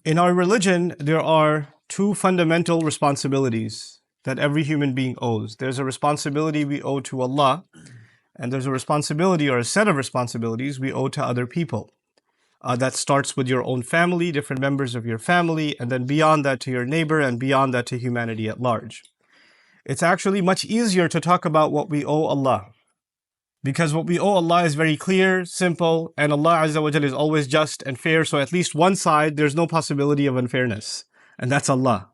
In our religion, there are two fundamental responsibilities that every human being owes. There's a responsibility we owe to Allah, and there's a responsibility or a set of responsibilities we owe to other people. That starts with your own family, different members of your family, and then beyond that to your neighbor, and beyond that to humanity at large. It's actually much easier to talk about what we owe Allah, because what we owe Allah is very clear, simple, and Allah Azza wa Jalla is always just and fair, so at least one side, there's no possibility of unfairness, and that's Allah.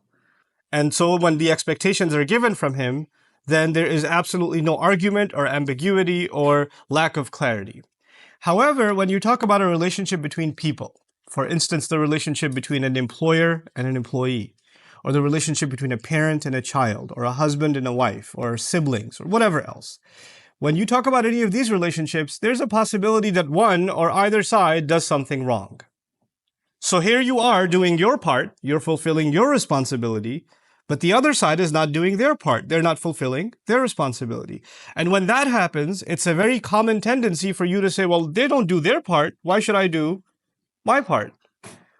And so when the expectations are given from Him, then there is absolutely no argument or ambiguity or lack of clarity. However, when you talk about a relationship between people, for instance, the relationship between an employer and an employee, or the relationship between a parent and a child, or a husband and a wife, or siblings, or whatever else, when you talk about any of these relationships, there's a possibility that one or either side does something wrong. So here you are doing your part, you're fulfilling your responsibility, but the other side is not doing their part. They're not fulfilling their responsibility. And when that happens, it's a very common tendency for you to say, well, they don't do their part. Why should I do my part?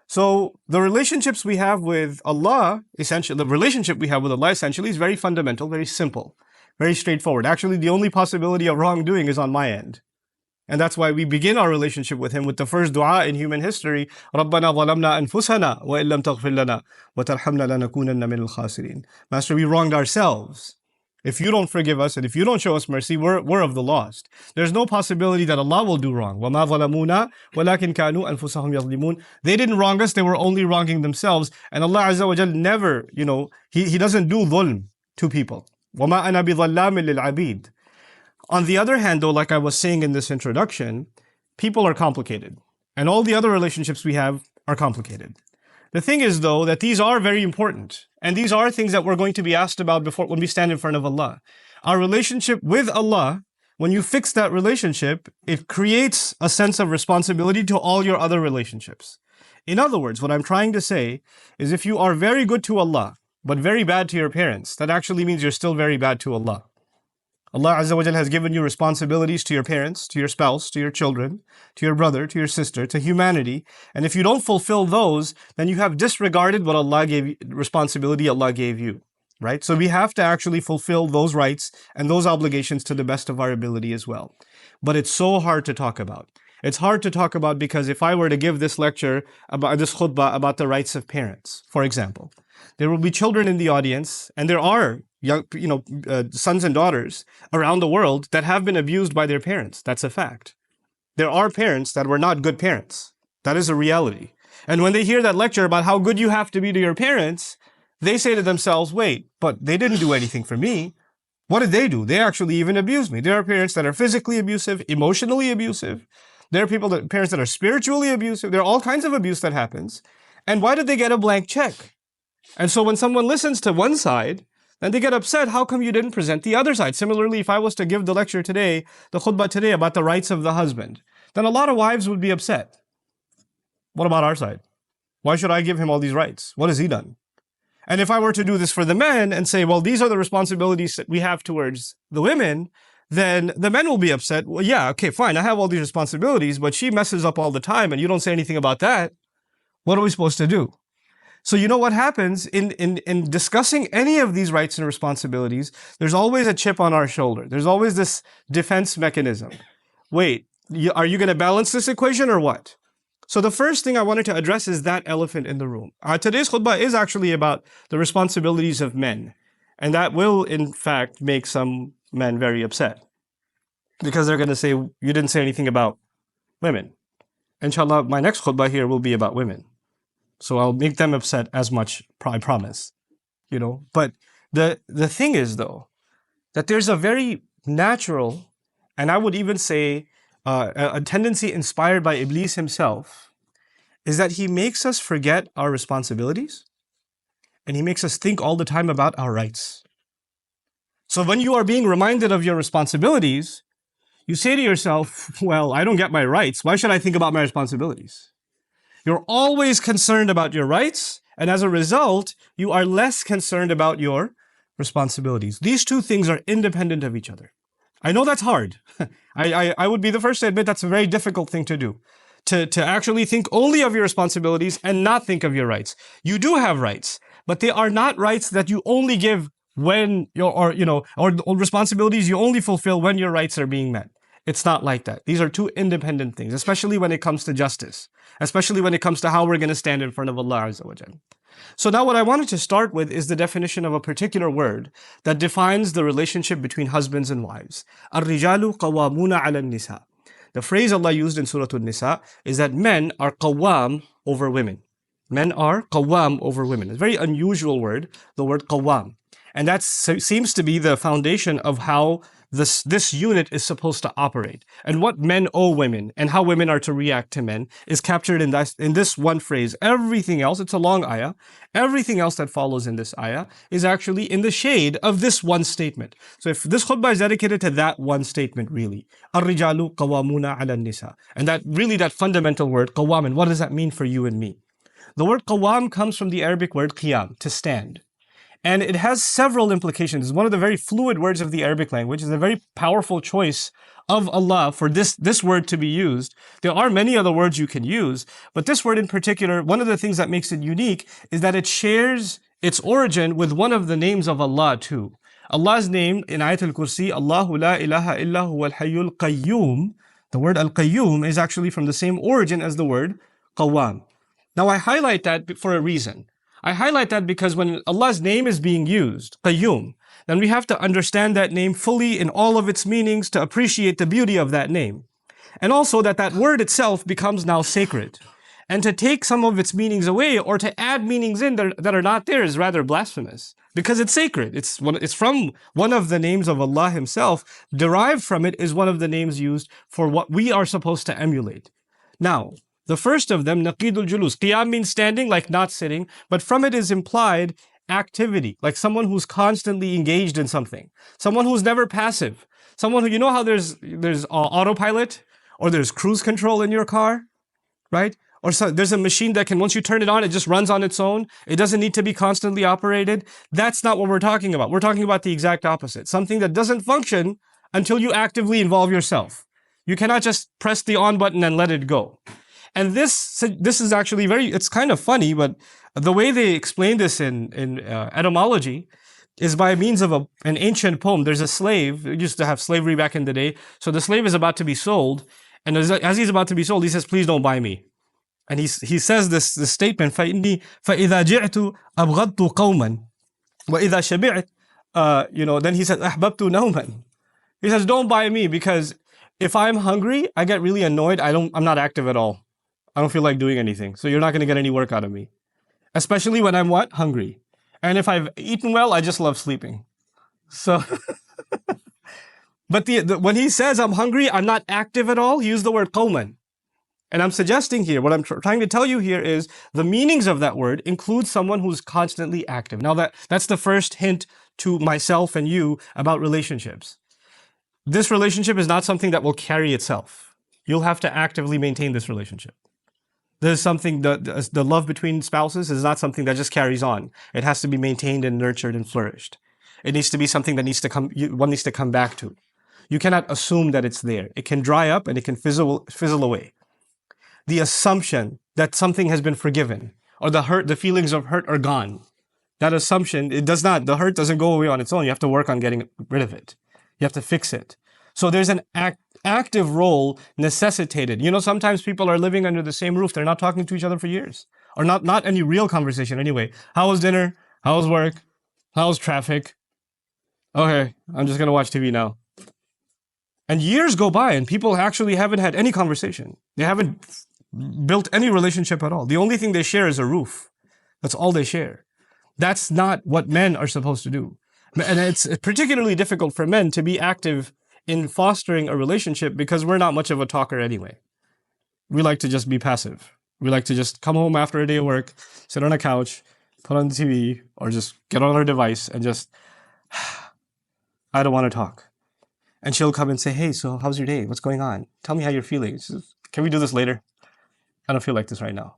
So the relationships we have with Allah, essentially, the relationship we have with Allah essentially is very fundamental, very simple, very straightforward. Actually, the only possibility of wrongdoing is on my end. And that's why we begin our relationship with Him with the first dua in human history, رَبَّنَا ظَلَمْنَا أَنفُسَنَا وَإِن لَمْ تَغْفِرْ لَنَا وَتَرْحَمْنَا لَنَكُونَنَّ مِنَ الْخَاسِرِينَ. Master, we wronged ourselves. If you don't forgive us and if you don't show us mercy, we're of the lost. There's no possibility that Allah will do wrong. وَمَا ظَلَمُونَا وَلَكِنْ كَانُوا أَنفُسَهُمْ يَظْلِمُونَ. They didn't wrong us, they were only wronging themselves. And Allah Azza wa Jal never, He doesn't do dhulm to people. وَمَا أَنَا بِظَلَّامٍ لِلْعَبِيدِ. On the other hand, though, like I was saying in this introduction, people are complicated. And all the other relationships we have are complicated. The thing is, though, that these are very important. And these are things that we're going to be asked about when we stand in front of Allah. Our relationship with Allah, when you fix that relationship, it creates a sense of responsibility to all your other relationships. In other words, what I'm trying to say is if you are very good to Allah, but very bad to your parents, that actually means you're still very bad to Allah. Allah Azza wa Jal has given you responsibilities to your parents, to your spouse, to your children, to your brother, to your sister, to humanity. And if you don't fulfill those, then you have disregarded what Allah gave you, responsibility Allah gave you, right? So we have to actually fulfill those rights and those obligations to the best of our ability as well. But it's so hard to talk about. It's hard to talk about because if I were to give this lecture about this khutbah about the rights of parents, for example, there will be children in the audience, and there are young, sons and daughters around the world that have been abused by their parents. That's a fact. There are parents that were not good parents. That is a reality. And when they hear that lecture about how good you have to be to your parents, they say to themselves, wait, but they didn't do anything for me. What did they do? They actually even abused me. There are parents that are physically abusive, emotionally abusive. There are parents that are spiritually abusive. There are all kinds of abuse that happens. And why did they get a blank check? And so when someone listens to one side, then they get upset, how come you didn't present the other side? Similarly, if I was to give the lecture today, the khutbah today about the rights of the husband, then a lot of wives would be upset. What about our side? Why should I give him all these rights? What has he done? And if I were to do this for the men and say, well, these are the responsibilities that we have towards the women, then the men will be upset. Well, yeah, okay, fine, I have all these responsibilities, but she messes up all the time and you don't say anything about that. What are we supposed to do? So you know what happens in discussing any of these rights and responsibilities, there's always a chip on our shoulder. There's always this defense mechanism. Wait, are you going to balance this equation or what? So the first thing I wanted to address is that elephant in the room. Today's khutbah is actually about the responsibilities of men. And that will, in fact, make some men very upset. Because they're going to say, you didn't say anything about women. Inshallah, my next khutbah here will be about women. So I'll make them upset as much, I promise. But the thing is, though, that there's a very natural, and I would even say a tendency inspired by Iblis himself, is that he makes us forget our responsibilities, and he makes us think all the time about our rights. So when you are being reminded of your responsibilities, you say to yourself, well, I don't get my rights. Why should I think about my responsibilities? You're always concerned about your rights, and as a result, you are less concerned about your responsibilities. These two things are independent of each other. I know that's hard. I would be the first to admit that's a very difficult thing to do. to actually think only of your responsibilities and not think of your rights. You do have rights, but they are not rights that you only give when or responsibilities you only fulfill when your rights are being met. It's not like that. These are two independent things, especially when it comes to justice, especially when it comes to how we're going to stand in front of Allah Azza wa Jal. So now what I wanted to start with is the definition of a particular word that defines the relationship between husbands and wives. الرِّجَالُ قَوَّامُونَ عَلَى النِّسَاءِ. The phrase Allah used in Surah An-Nisa is that men are qawwam over women. Men are qawwam over women. It's a very unusual word, the word qawwam. And that seems to be the foundation of how this unit is supposed to operate. And what men owe women and how women are to react to men is captured in this one phrase. Everything else, it's a long ayah, everything else that follows in this ayah is actually in the shade of this one statement. So if this khutbah is dedicated to that one statement really, الرِّجَالُ قَوَّامُونَ عَلَى النِّسَاءِ. And that really that fundamental word, qawwam, and what does that mean for you and me? The word qawwam comes from the Arabic word qiyam, to stand. And it has several implications. It's one of the very fluid words of the Arabic language. It's a very powerful choice of Allah for this word to be used. There are many other words you can use, but this word in particular, one of the things that makes it unique is that it shares its origin with one of the names of Allah too. Allah's name in Ayat al-Kursi, Allahu la ilaha illa huwa al-hayyul qayyum. The word al-qayyum is actually from the same origin as the word qawwam. Now I highlight that for a reason. I highlight that because when Allah's name is being used, Qayyum, then we have to understand that name fully in all of its meanings to appreciate the beauty of that name. And also that word itself becomes now sacred. And to take some of its meanings away or to add meanings in that are not there is rather blasphemous. Because it's sacred. It's from one of the names of Allah Himself. Derived from it is one of the names used for what we are supposed to emulate. Now, the first of them, naqidul julus. Qiyam means standing, like not sitting, but from it is implied activity, like someone who's constantly engaged in something. Someone who's never passive. Someone who, you know how there's autopilot or there's cruise control in your car, right? Or so, there's a machine that can, once you turn it on, it just runs on its own. It doesn't need to be constantly operated. That's not what we're talking about. We're talking about the exact opposite. Something that doesn't function until you actively involve yourself. You cannot just press the on button and let it go. And this is actually it's kind of funny, but the way they explain this in etymology is by means of an ancient poem. There's a slave, they used to have slavery back in the day. So the slave is about to be sold. And as he's about to be sold, he says, please don't buy me. And he says this statement, فَإِنِّي فَإِذَا جِعْتُ أَبْغَضْتُ قَوْمًا وَإِذَا شَبِعْتُ then he says, أَحْبَبْتُ نَوْمًا. He says, don't buy me because if I'm hungry, I get really annoyed. I'm not active at all. I don't feel like doing anything. So you're not going to get any work out of me. Especially when I'm what? Hungry. And if I've eaten well, I just love sleeping. So, but when he says I'm hungry, I'm not active at all, he used the word qawman. And I'm suggesting here, what I'm trying to tell you here is the meanings of that word include someone who's constantly active. Now that's the first hint to myself and you about relationships. This relationship is not something that will carry itself. You'll have to actively maintain this relationship. There's something, the love between spouses is not something that just carries on. It has to be maintained and nurtured and flourished. It needs to be something that one needs to come back to. You cannot assume that it's there. It can dry up and it can fizzle away. The assumption that something has been forgiven or the feelings of hurt are gone. That assumption, the hurt doesn't go away on its own. You have to work on getting rid of it. You have to fix it. So there's an active role necessitated. You know, sometimes people are living under the same roof. They're not talking to each other for years. Or not any real conversation anyway. How was dinner? How was work? How was traffic? Okay, I'm just going to watch TV now. And years go by and people actually haven't had any conversation. They haven't built any relationship at all. The only thing they share is a roof. That's all they share. That's not what men are supposed to do. And it's particularly difficult for men to be active in fostering a relationship because we're not much of a talker anyway. We like to just be passive. We like to just come home after a day of work, sit on a couch, put on the TV, or just get on our device and just, I don't want to talk. And she'll come and say, hey, so how's your day? What's going on? Tell me how you're feeling. Says, can we do this later? I don't feel like this right now.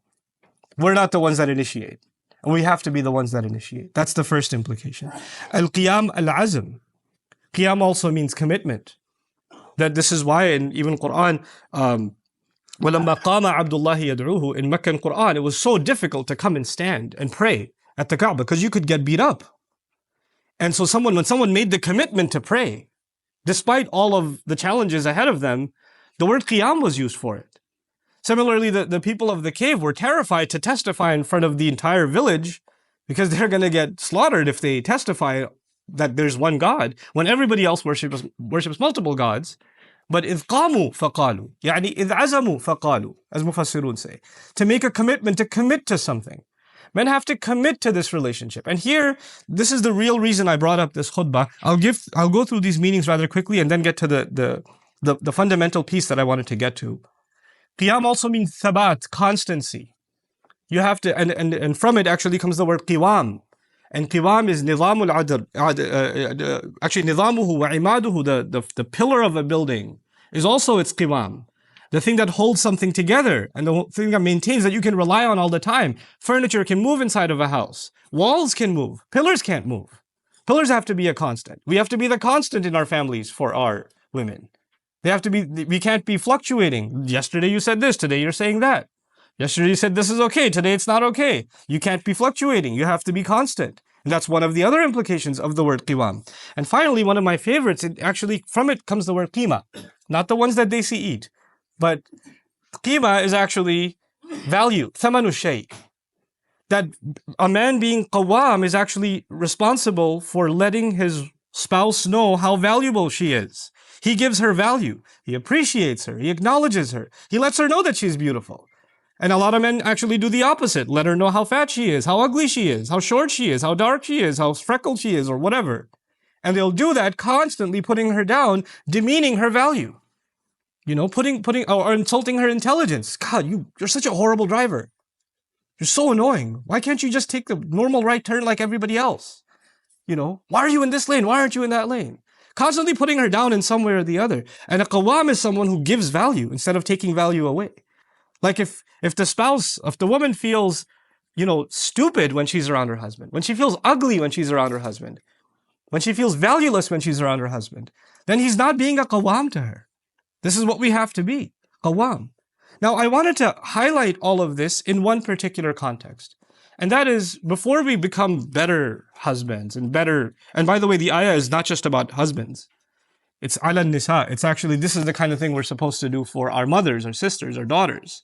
We're not the ones that initiate. And we have to be the ones that initiate. That's the first implication. Al-qiyam al-azm. Qiyam also means commitment. That this is why in even Quran, وَلَمَّا قَامَ عَبْدُ اللَّهِ يَدْعُوهُ in Meccan Quran, it was so difficult to come and stand and pray at the Kaaba because you could get beat up. And so when someone made the commitment to pray, despite all of the challenges ahead of them, the word qiyam was used for it. Similarly, the people of the cave were terrified to testify in front of the entire village because they're going to get slaughtered if they testify that there's one God when everybody else worships multiple gods. But إذ قاموا فقالوا, يعني إذ عزموا فقالوا, as Mufassirun say, to make a commitment, to commit to something. Men have to commit to this relationship. And here, this is the real reason I brought up this khutbah. I'll go through these meanings rather quickly and then get to the fundamental piece that I wanted to get to. Qiyam also means thabat, constancy. You have to, and from it actually comes the word qiwam. And qiwam is nizamul adr. Actually, nizamuhu wa imaduhu, the pillar of a building, is also its qiwam. The thing that holds something together and the thing that maintains that you can rely on all the time. Furniture can move inside of a house. Walls can move. Pillars can't move. Pillars have to be a constant. We have to be the constant in our families for our women. They have to be, we can't be fluctuating. Yesterday you said this, today you're saying that. Yesterday you said this is okay, today it's not okay. You can't be fluctuating, you have to be constant. And that's one of the other implications of the word qiwam. And finally, one of my favorites, from it comes the word qima. Not the ones that they see eat. But qima is actually value, thamanu shay. That a man being qawam is actually responsible for letting his spouse know how valuable she is. He gives her value. He appreciates her. He acknowledges her. He lets her know that she's beautiful. And a lot of men actually do the opposite. Let her know how fat she is, how ugly she is, how short she is, how dark she is, how freckled she is, or whatever. And they'll do that constantly, putting her down, demeaning her value. You know, putting or insulting her intelligence. God, you're such a horrible driver. You're so annoying. Why can't you just take the normal right turn like everybody else? You know, why are you in this lane? Why aren't you in that lane? Constantly putting her down in some way or the other. And a qawam is someone who gives value instead of taking value away. Like if the woman feels, stupid when she's around her husband, when she feels ugly when she's around her husband, when she feels valueless when she's around her husband, then he's not being a qawam to her. This is what we have to be, qawam. Now, I wanted to highlight all of this in one particular context. And that is, before we become better husbands and by the way, the ayah is not just about husbands. It's ala nisa. It's actually, this is the kind of thing we're supposed to do for our mothers, our sisters, our daughters.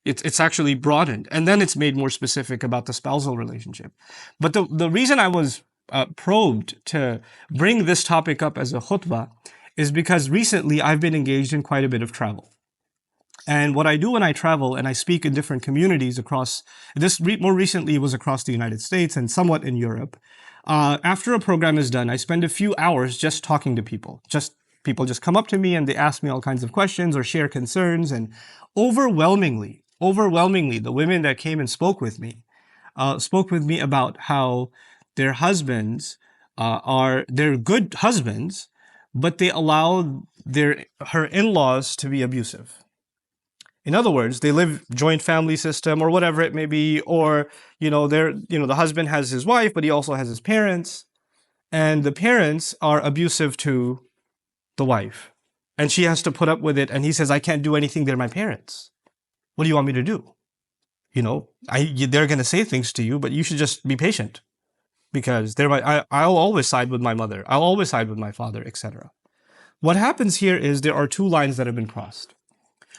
It's actually broadened. And then it's made more specific about the spousal relationship. But the reason I was probed to bring this topic up as a khutbah is because recently I've been engaged in quite a bit of travel. And what I do when I travel and I speak in different communities more recently it was across the United States and somewhat in Europe. After a program is done, I spend a few hours just talking to people. People just come up to me and they ask me all kinds of questions or share concerns. And overwhelmingly, the women that came and spoke with me about how their husbands they're good husbands, but they allow her in-laws to be abusive. In other words, they live joint family system or whatever it may be, or, the husband has his wife, but he also has his parents, and the parents are abusive to the wife, and she has to put up with it, and he says, I can't do anything, they're my parents. What do you want me to do? They're going to say things to you, but you should just be patient, because I'll always side with my mother, I'll always side with my father, etc. What happens here is there are two lines that have been crossed.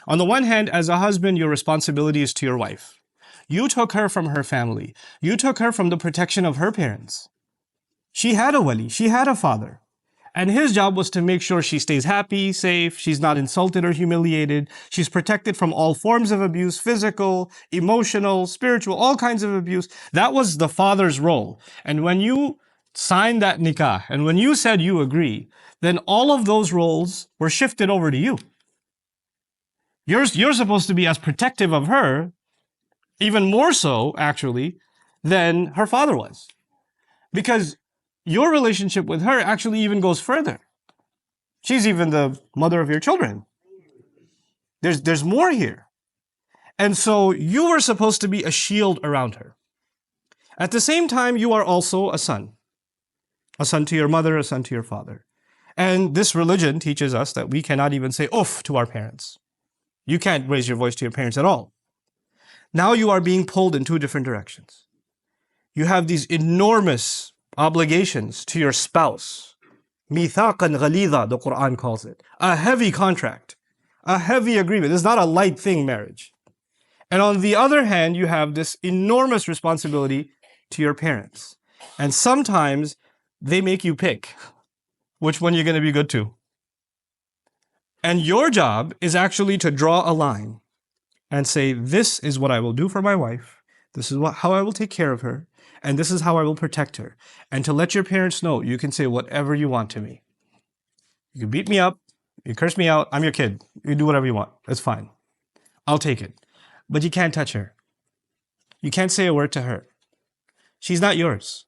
On the one hand, as a husband, your responsibility is to your wife. You took her from her family. You took her from the protection of her parents. She had a wali, she had a father. And his job was to make sure she stays happy, safe, she's not insulted or humiliated, she's protected from all forms of abuse, physical, emotional, spiritual, all kinds of abuse. That was the father's role. And when you signed that nikah, and when you said you agree, then all of those roles were shifted over to you. You're supposed to be as protective of her, even more so, actually, than her father was. Because your relationship with her actually even goes further. She's even the mother of your children. There's more here. And so you were supposed to be a shield around her. At the same time, you are also a son. A son to your mother, a son to your father. And this religion teaches us that we cannot even say oof to our parents. You can't raise your voice to your parents at all. Now you are being pulled in two different directions. You have these enormous obligations to your spouse. Mithaqan ghalidha, the Quran calls it. A heavy contract, a heavy agreement. It's not a light thing, marriage. And on the other hand, you have this enormous responsibility to your parents. And sometimes they make you pick which one you're going to be good to. And your job is actually to draw a line and say, this is what I will do for my wife. This is how I will take care of her. And this is how I will protect her. And to let your parents know, you can say whatever you want to me. You can beat me up. You curse me out. I'm your kid. You do whatever you want. It's fine. I'll take it. But you can't touch her. You can't say a word to her. She's not yours.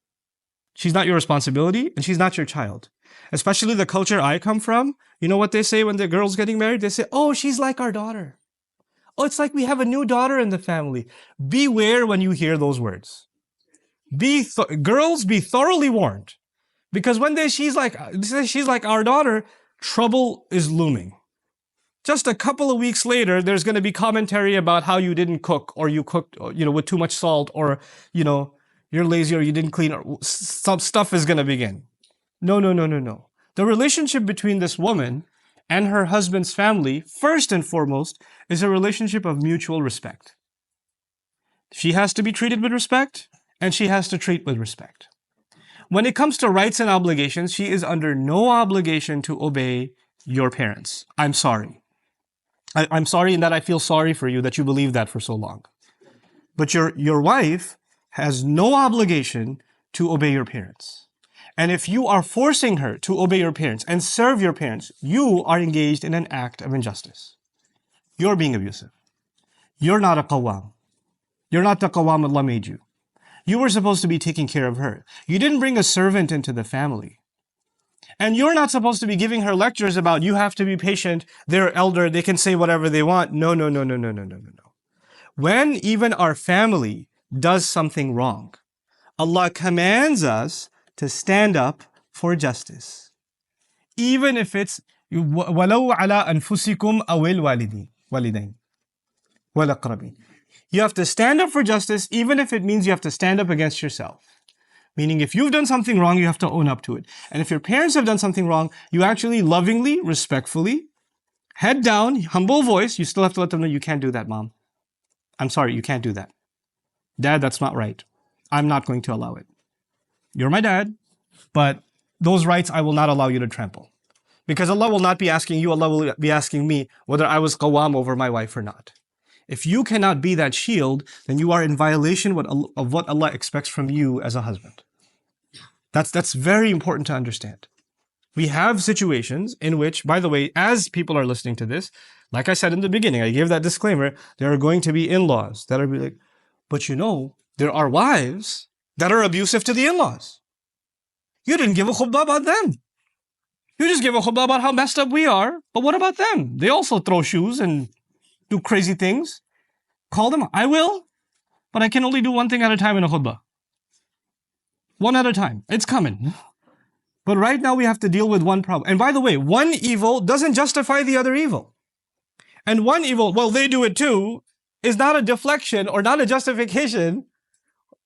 She's not your responsibility, and she's not your child. Especially the culture I come from. You know what they say when the girl's getting married? They say, oh, she's like our daughter. Oh, it's like we have a new daughter in the family. Beware when you hear those words. Girls, be thoroughly warned. Because when they say she's like our daughter, trouble is looming. Just a couple of weeks later, there's going to be commentary about how you didn't cook, or you cooked, with too much salt, or, you're lazy, or you didn't clean, or some stuff is going to begin. No. The relationship between this woman and her husband's family, first and foremost, is a relationship of mutual respect. She has to be treated with respect, and she has to treat with respect. When it comes to rights and obligations, she is under no obligation to obey your parents. I'm sorry. I'm sorry in that I feel sorry for you that you believed that for so long. But your wife has no obligation to obey your parents. And if you are forcing her to obey your parents and serve your parents, you are engaged in an act of injustice. You're being abusive. You're not a qawwam. You're not the qawwam Allah made you. You were supposed to be taking care of her. You didn't bring a servant into the family. And you're not supposed to be giving her lectures about you have to be patient, they're elder, they can say whatever they want. No. When even our family does something wrong, Allah commands us to stand up for justice. Even if it's وَلَوْ عَلَىٰ أَنفُسِكُمْ أَوِ الْوَالِدَيْنِ وَالْأَقْرَبِينَ. You have to stand up for justice, even if it means you have to stand up against yourself. Meaning if you've done something wrong, you have to own up to it. And if your parents have done something wrong, you actually lovingly, respectfully, head down, humble voice, you still have to let them know you can't do that, Mom. I'm sorry, you can't do that. Dad, that's not right. I'm not going to allow it. You're my dad, but those rights I will not allow you to trample. Because Allah will not be asking you, Allah will be asking me whether I was qawwam over my wife or not. If you cannot be that shield, then you are in violation of what Allah expects from you as a husband. That's very important to understand. We have situations in which, by the way, as people are listening to this, like I said in the beginning, I gave that disclaimer, there are going to be in-laws that are like, but there are wives that are abusive to the in-laws. You didn't give a khutbah about them. You just give a khutbah about how messed up we are, but what about them? They also throw shoes and do crazy things. Call them. I will, but I can only do one thing at a time in a khutbah. One at a time. It's coming. But right now we have to deal with one problem. And by the way, one evil doesn't justify the other evil. And one evil, well, they do it too, is not a deflection or not a justification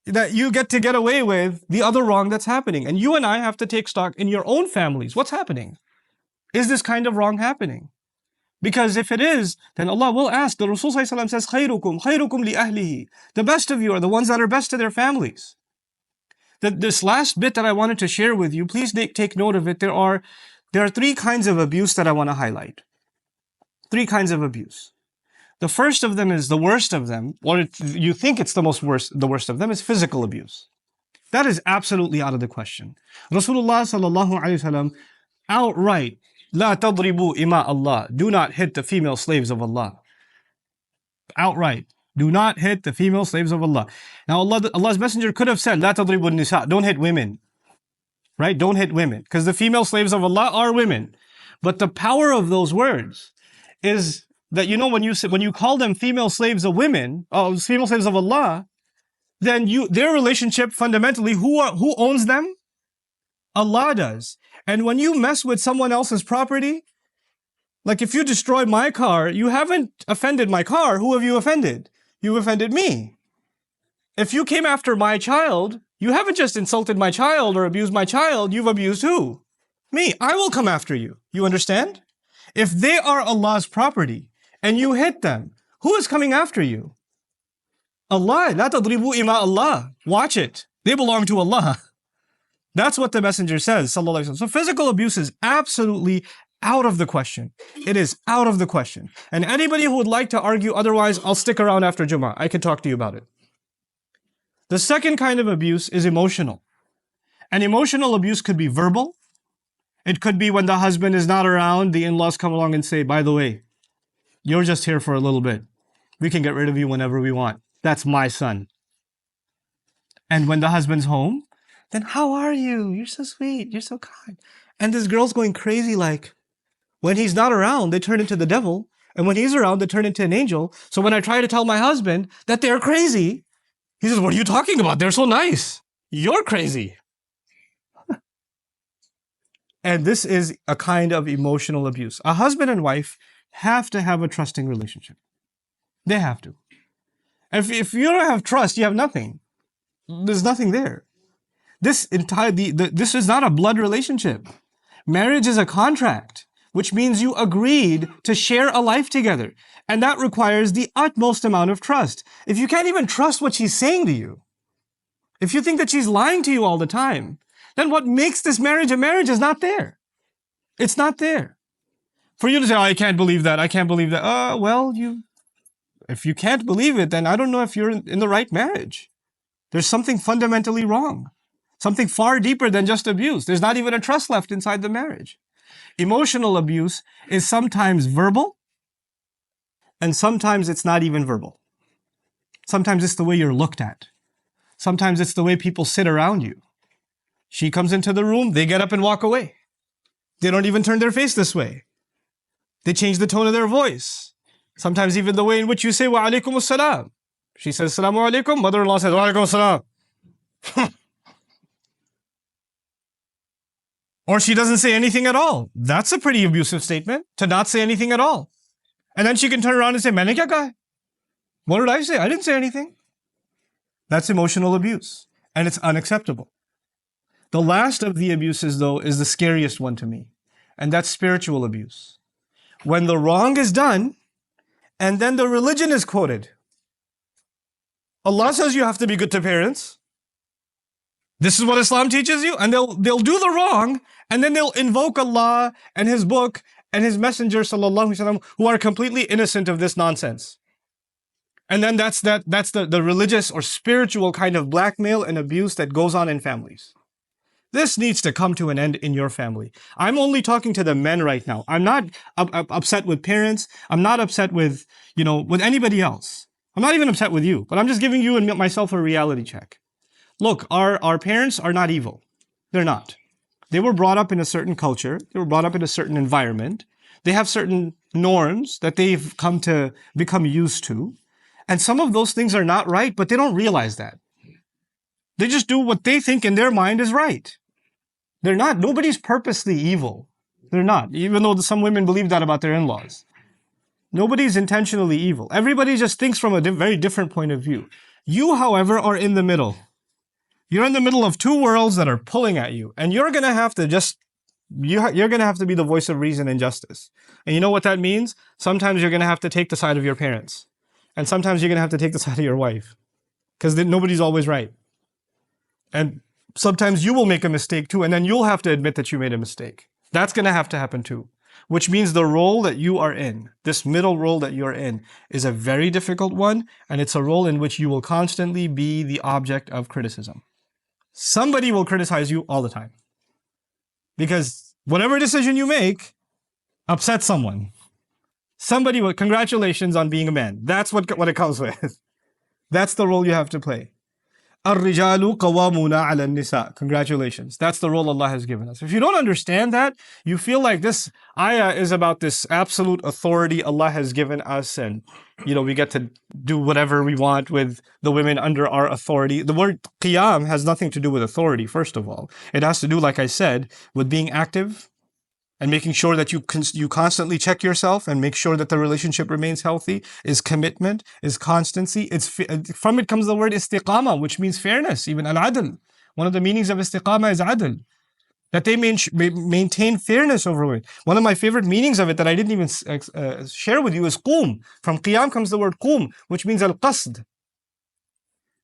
that you get away with the other wrong that's happening. And you and I have to take stock in your own families. What's happening? Is this kind of wrong happening? Because if it is, then Allah will ask. The Rasul says, خَيْرُكُمْ li ahlihi. The best of you are the ones that are best to their families. This last bit that I wanted to share with you, please take note of it. There are three kinds of abuse that I want to highlight. Three kinds of abuse. The first of them is the worst of them, or you think it's the worst of them, is physical abuse. That is absolutely out of the question. Rasulullah sallallahu alaihi wasallam outright, لا تضربوا إماء Allah. Do not hit the female slaves of Allah. Outright. Do not hit the female slaves of Allah. Now Allah's Messenger could have said, لا تضربوا النساء. Don't hit women. Right? Don't hit women. Because the female slaves of Allah are women. But the power of those words is that, when you call them female slaves of women, female slaves of Allah, then their relationship fundamentally, who owns them? Allah does. And when you mess with someone else's property, Like if you destroy my car, you haven't offended my car. Who have you offended? You've offended me. If you came after my child, you haven't just insulted my child or abused my child. You've abused who? Me. I will come after you. You understand? If they are Allah's property and you hit them, who is coming after you? Allah. La tadribu ima Allah. Watch it. They belong to Allah. That's what the Messenger says, sallallahu alaihi wasallam. So physical abuse is absolutely out of the question. It is out of the question. And anybody who would like to argue otherwise, I'll stick around after Jummah. I can talk to you about it. The second kind of abuse is emotional. And emotional abuse could be verbal. It could be when the husband is not around, the in-laws come along and say, by the way, you're just here for a little bit. We can get rid of you whenever we want. That's my son. And when the husband's home, then how are you? You're so sweet. You're so kind. And this girl's going crazy like, when he's not around, they turn into the devil. And when he's around, they turn into an angel. So when I try to tell my husband that they're crazy, he says, what are you talking about? They're so nice. You're crazy. And this is a kind of emotional abuse. A husband and wife have to have a trusting relationship. They have to. If you don't have trust, you have nothing. There's nothing there. This is not a blood relationship. Marriage is a contract, which means you agreed to share a life together. And that requires the utmost amount of trust. If you can't even trust what she's saying to you, if you think that she's lying to you all the time, then what makes this marriage a marriage is not there. It's not there. For you to say, oh, I can't believe that, I can't believe that. If you can't believe it, then I don't know if you're in the right marriage. There's something fundamentally wrong. Something far deeper than just abuse. There's not even a trust left inside the marriage. Emotional abuse is sometimes verbal, and sometimes it's not even verbal. Sometimes it's the way you're looked at. Sometimes it's the way people sit around you. She comes into the room, they get up and walk away. They don't even turn their face this way. They change the tone of their voice. Sometimes even the way in which you say, wa alaikum assalam. She says, assalamu alaikum. Mother-in-law says, wa alaikum assalam. Or she doesn't say anything at all. That's a pretty abusive statement, to not say anything at all. And then she can turn around and say, maine kya kaha? What did I say? I didn't say anything. That's emotional abuse, and it's unacceptable. The last of the abuses, though, is the scariest one to me, and that's spiritual abuse. When the wrong is done, and then the religion is quoted. Allah says you have to be good to parents. This is what Islam teaches you, and they'll do the wrong, and then they'll invoke Allah and His book and His Messenger sallallahu alaihi wasallam, who are completely innocent of this nonsense. And then that's the religious or spiritual kind of blackmail and abuse that goes on in families. This needs to come to an end in your family. I'm only talking to the men right now. I'm not upset with parents. I'm not upset with anybody else. I'm not even upset with you, but I'm just giving you and myself a reality check. Look, our parents are not evil. They're not. They were brought up in a certain culture. They were brought up in a certain environment. They have certain norms that they've come to become used to. And some of those things are not right, but they don't realize that. They just do what they think in their mind is right. They're not. Nobody's purposely evil. They're not. Even though some women believe that about their in-laws. Nobody's intentionally evil. Everybody just thinks from a very different point of view. You, however, are in the middle. You're in the middle of two worlds that are pulling at you. And you're going to have to you're going to have to be the voice of reason and justice. And you know what that means? Sometimes you're going to have to take the side of your parents. And sometimes you're going to have to take the side of your wife. Because nobody's always right. And sometimes you will make a mistake too, and then you'll have to admit that you made a mistake. That's going to happen too. Which means the role that you are in, this middle role that you're in, is a very difficult one, and it's a role in which you will constantly be the object of criticism. Somebody will criticize you all the time. Because whatever decision you make upsets someone. Somebody will, congratulations on being a man. That's what it comes with. That's the role you have to play. الرجال قوامون على النساء. Congratulations. That's the role Allah has given us. If you don't understand that, you feel like this ayah is about this absolute authority Allah has given us, and we get to do whatever we want with the women under our authority. The word qiyam has nothing to do with authority, first of all. It has to do, like I said, with being active, and making sure that you constantly check yourself and make sure that the relationship remains healthy is commitment, is constancy. From it comes the word istiqama, which means fairness, even al-adl. One of the meanings of istiqama is adl, that they maintain fairness over it. One of my favorite meanings of it that I didn't even share with you is qum. From qiyam comes the word qum, which means al-qasd.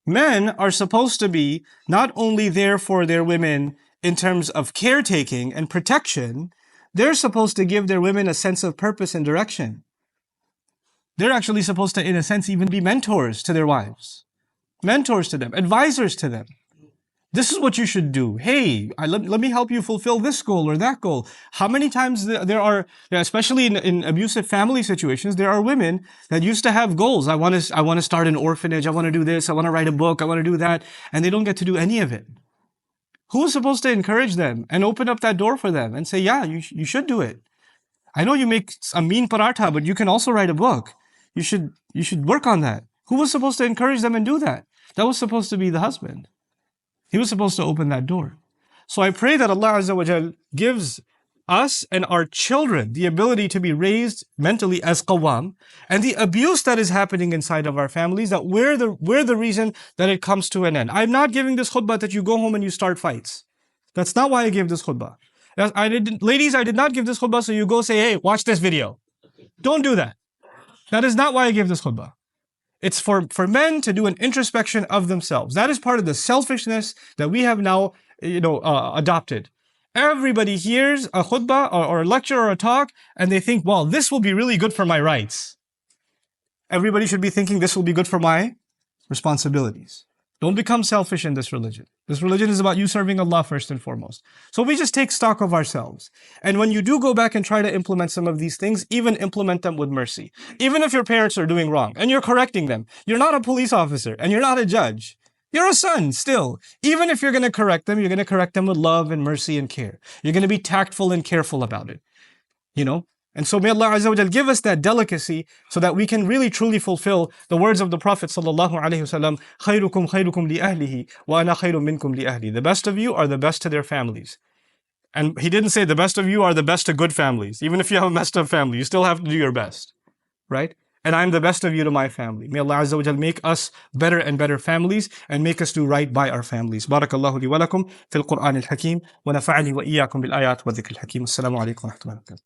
Men are supposed to be not only there for their women in terms of caretaking and protection, they're supposed to give their women a sense of purpose and direction. They're actually supposed to, in a sense, even be mentors to their wives, mentors to them, advisors to them. This is what you should do. Hey, let me help you fulfill this goal or that goal. How many times there are, especially in abusive family situations, there are women that used to have goals. I want to start an orphanage. I want to do this. I want to write a book. I want to do that. And they don't get to do any of it. Who is supposed to encourage them and open up that door for them and say, yeah, you should do it. I know you make a mean paratha, but you can also write a book. You should work on that. Who was supposed to encourage them and do that? That was supposed to be the husband. He was supposed to open that door. So I pray that Allah Azza wa Jal gives us and our children the ability to be raised mentally as qawwam, and the abuse that is happening inside of our families, that we're the reason that it comes to an end. I'm not giving this khutbah that you go home and you start fights. That's not why I gave this khutbah. Ladies, I did not give this khutbah so you go say, hey, watch this video. Don't do that. That is not why I gave this khutbah. It's for men to do an introspection of themselves. That is part of the selfishness that we have now, adopted. Everybody hears a khutbah or a lecture or a talk, and they think, well, this will be really good for my rights. Everybody should be thinking this will be good for my responsibilities. Don't become selfish in this religion. This religion is about you serving Allah first and foremost. So we just take stock of ourselves. And when you do go back and try to implement some of these things, even implement them with mercy. Even if your parents are doing wrong and you're correcting them, you're not a police officer and you're not a judge. You're a son still. Even if you're going to correct them, you're going to correct them with love and mercy and care. You're going to be tactful and careful about it. And so may Allah Azza wa Jal give us that delicacy so that we can really truly fulfill the words of the Prophet sallallahu alaihi wasallam, خَيْرُكُمْ خَيْرُكُمْ لِأَهْلِهِ وَأَنَا خَيْرٌ مِّنْكُمْ لِأَهْلِي. The best of you are the best to their families. And he didn't say the best of you are the best to good families. Even if you have a messed up family, you still have to do your best. Right? And I'm the best of you to my family. May Allah Azza wa Jal make us better and better families and make us do right by our families. Barakallahu li wa lakum fil Qur'an al-Hakim wa nafa'ani wa iyyakum bil ayat wa dhikr al-Hakim. Assalamu alaikum wa rahmatullahi wa barakatuh.